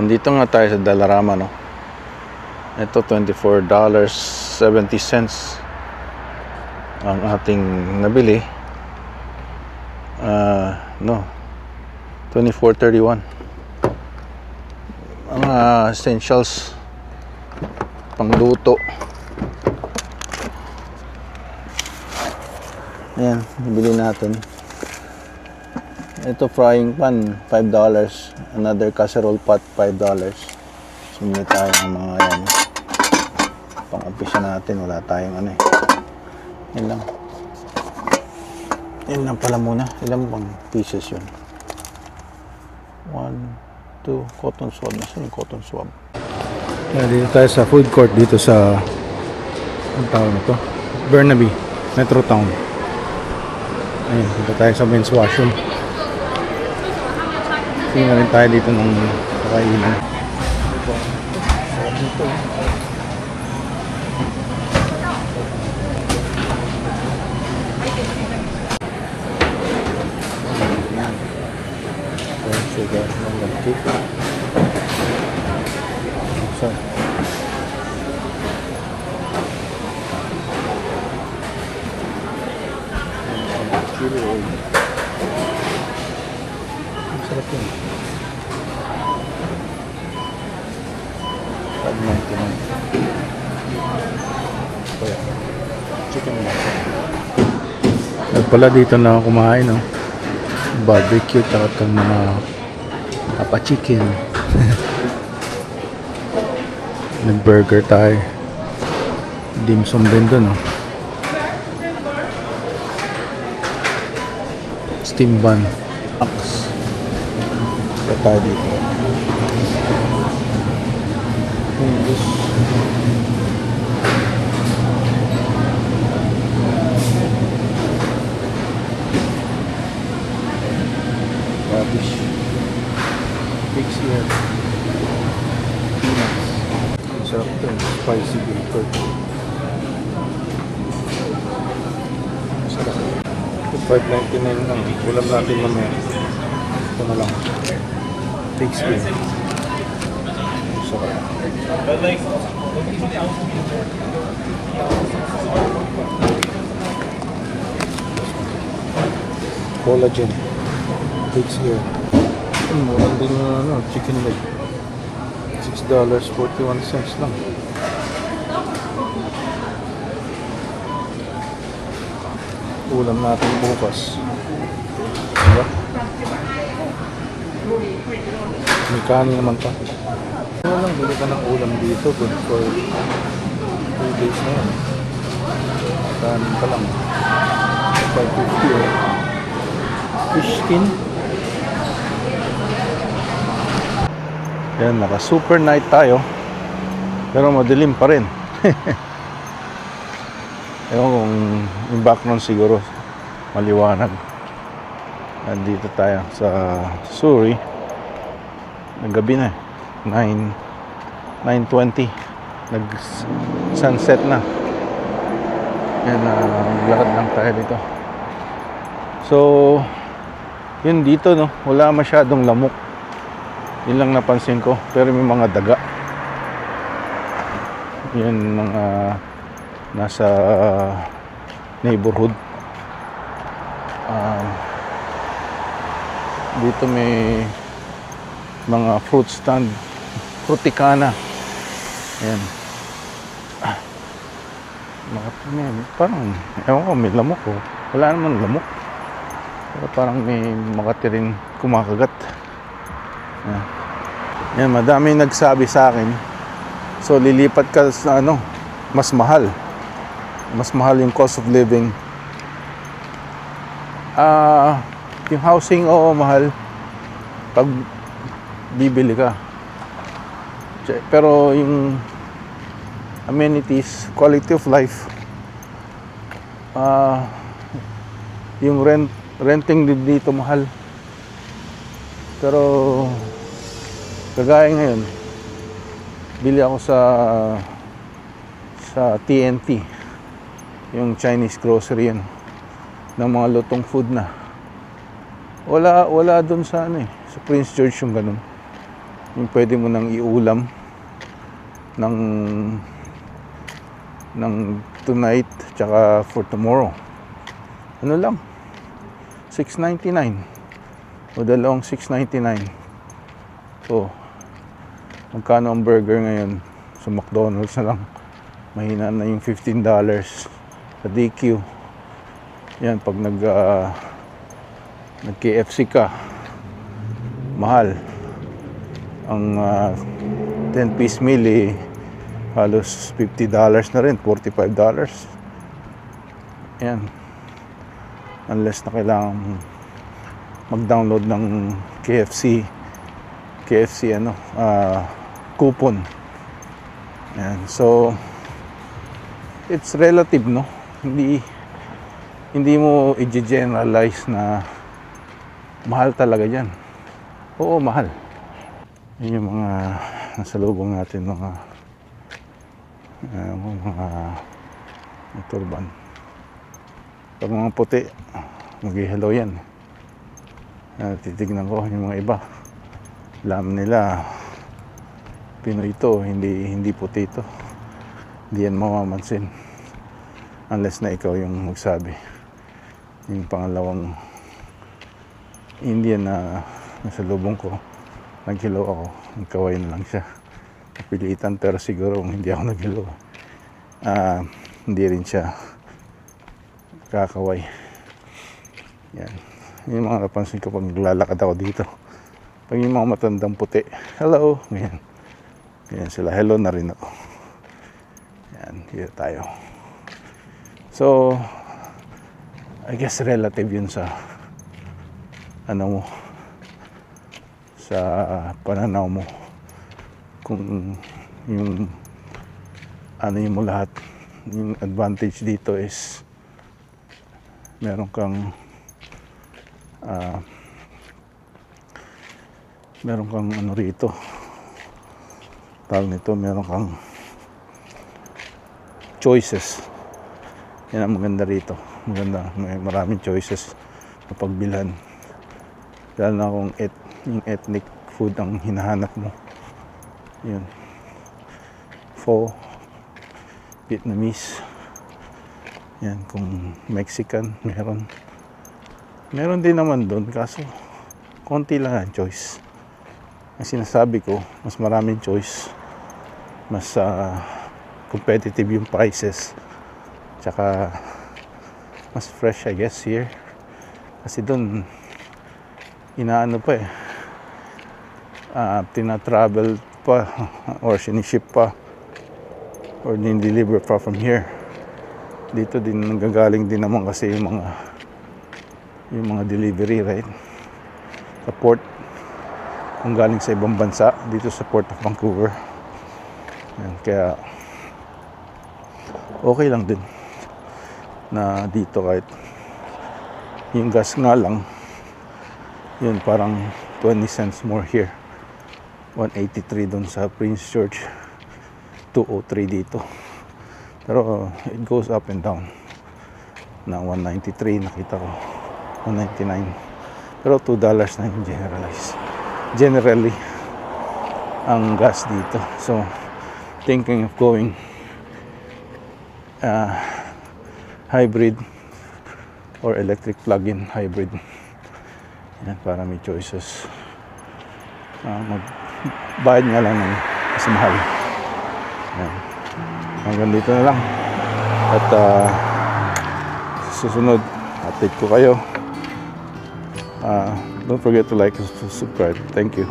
Nandito nga tayo sa Dollarama, no? Ito, $24.70 ang ating nabili. No, 24.31. Mga essentials pangluto. Ayan, bili natin. Ito, frying pan, $5. Another casserole pot, $5. Sumili tayo ng mga yan. Pang-umpisa natin, wala tayong ano eh. Yan lang. Yan lang pala muna. Ilang bang pieces yun? 1, 2, cotton swab. Nasaan yung cotton swab? Yeah, dito tayo sa food court dito sa ang tawag na to? Burnaby, Metro Town. Ayun, dito tayo sa men's washroom. Tingnan rin tayo dito ng kakainan. Dito. Sugar ng cake. So, chili oil. Ang sarap yun. $5.99. Kaya, chicken masa. At pala dito na ako kumain, no? Barbecue, takot kang mga chicken. Nag-burger tayo. Dim sum din dun, no? Steam bun. Axe. Kaya tayo dito. English. Radish. Pig's ear. Peanuts. Ang sarap ito. Spicy bacon. Sarap. Ito $5.99 lang. Ulam natin mamaya. Ito na lang. Pig's ear. Sarap. Collagen. Pig's ear. Murang din yung chicken leg. $6.41 lang. Ulam natin bukas. Diba? May kanin naman pa. Ano lang, bili ka ng ulam dito. Good for 3 days na yan. Kanin pa lang. $5.50 eh. Fish skin. Yan, naka super night tayo. Pero madilim pa rin. Ewan kung yung background siguro maliwanag. Nandito tayo sa Surrey. Naggabi na 9:20. Nag sunset na. Yan, lakad lang tayo dito. So yun dito, no, wala masyadong lamok. Yun lang napansin ko. Pero may mga daga. Yun mga nasa neighborhood. Dito may mga fruit stand. Fruticana. Ayan. Parang ewan ko, may lamok oh. Wala naman lamok. Pero parang may makati rin kumakagat. Ayan. Yan, madami nagsabi sa akin. So lilipat ka sa mas mahal. Mas mahal yung cost of living. Yung housing, oo, mahal pag bibili ka. Pero yung amenities, quality of life, yung renting dito mahal. Pero kagaya ngayon, bili ako sa TNT, yung Chinese grocery yan, ng mga lutong food na. Wala doon sa sa Prince George yung ganun. yung pwede mo nang iulam ng tonight tsaka for tomorrow. Ano lang, $6.99 o dalawang $6.99. So magkano ang burger ngayon sa McDonald's na lang? Mahina na yung $15 sa DQ. Yan, pag nag KFC ka, mahal. Ang 10-piece meal halos $50 na rin, $45. Yan, unless na kailangan mag-download ng KFC coupon. Yan, so it's relative, no? Hindi mo i-generalize na mahal talaga yan. Oo, mahal. Yun yung mga nasalubong natin, mga turban. Pag mga puti, mag-hello yan. Titignan ko yung mga iba, alam nila Pinoy ito, hindi puti ito. Hindi yan mamamansin unless na ikaw yung magsabi. Yung pangalawang Indian na nasalubong ko, nag-hello ako, nagkaway na lang siya. Napilitan, pero siguro kung hindi ako nag-hello, hindi rin siya kakaway. Yan, yung mga napansin ko pag naglalakad ako dito. Pag yung mga matandang puti, hello, ganyan sila, hello na rin ako. Yan, dito tayo. So I guess relative yun sa ano mo, sa pananaw mo, kung yung ano yun mo lahat. Yung advantage dito is meron kang ano rito, tawag nito, meron kang choices. Yan ang maganda rito. Maganda, may maraming choices na pagbilhan. Lalo na kung yung ethnic food ang hinahanap mo. Yun. Pho, Vietnamese. Yan, kung Mexican, meron. Meron din naman doon, kaso konti lang ang choice. Ang sinasabi ko, mas maraming choice, mas competitive yung prices, tsaka mas fresh, I guess, here. Kasi doon inaano pa tina-travel pa or siniship pa or din-deliver pa from here. Dito din nanggagaling din naman kasi yung mga delivery, right? Sa port, kung galing sa ibang bansa, dito sa Port of Vancouver. Yan, kaya okay lang din na dito, kahit yung gas nga lang, yun parang 20 cents more here. 183 doon sa Prince George, 203 dito. Pero it goes up and down. Na 193 nakita ko, 199. Pero $2 na yung generally ang gas dito. So thinking of going hybrid or electric plug-in hybrid. Yan, para may choices. Magbayad nga lang ng mas mahal. Yan. Hanggang dito na lang. At susunod, update ko kayo. Don't forget to like and subscribe. Thank you.